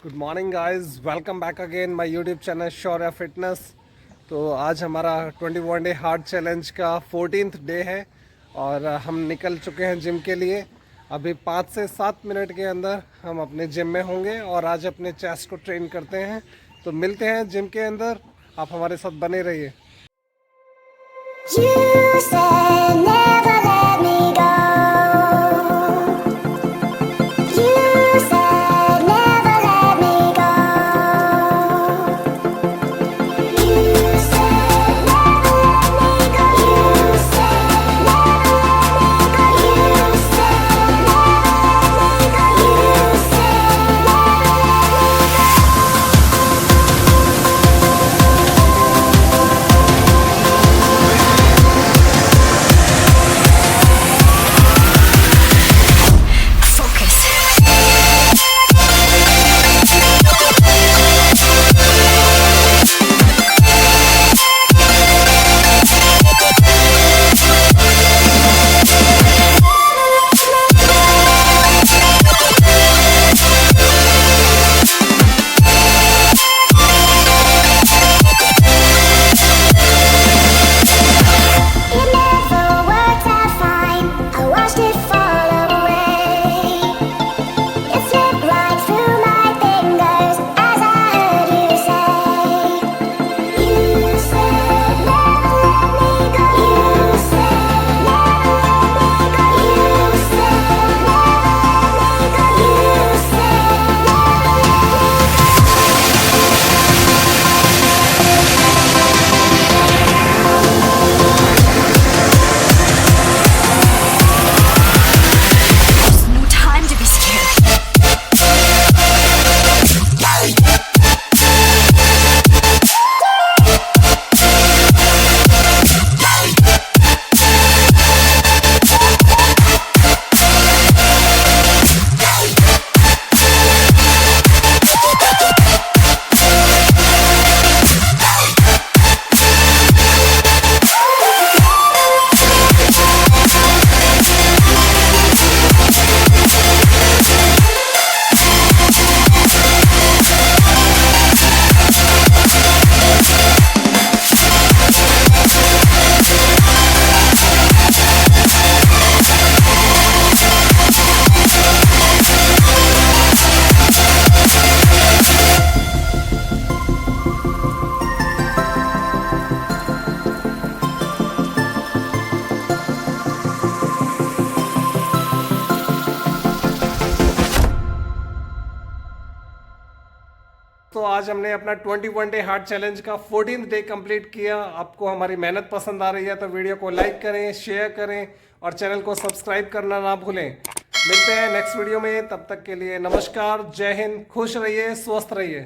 Good morning guys, welcome back again my YouTube channel Shaurya fitness. तो आज हमारा 21 day hard challenge का 14th day है और हम निकल चुके हैं जिम के लिए। अभी 5 से 7 मिनट के अंदर हम अपने जिम में होंगे और आज अपने चेस्ट को ट्रेन करते हैं। तो मिलते हैं जिम के अंदर, आप हमारे साथ बने रहिए। You said never let me go. You said never let me go. You said never let me go. You said never let me go. You said never let me go. You said तो आज हमने अपना 21 day hard challenge का 14th day complete किया। आपको हमारी मेहनत पसंद आ रही है तो वीडियो को लाइक करें, शेयर करें और चैनल को सब्सक्राइब करना ना भूलें। मिलते हैं नेक्स्ट वीडियो में, तब तक के लिए नमस्कार, जय हिंद, खुश रहिए, स्वस्थ रहिए।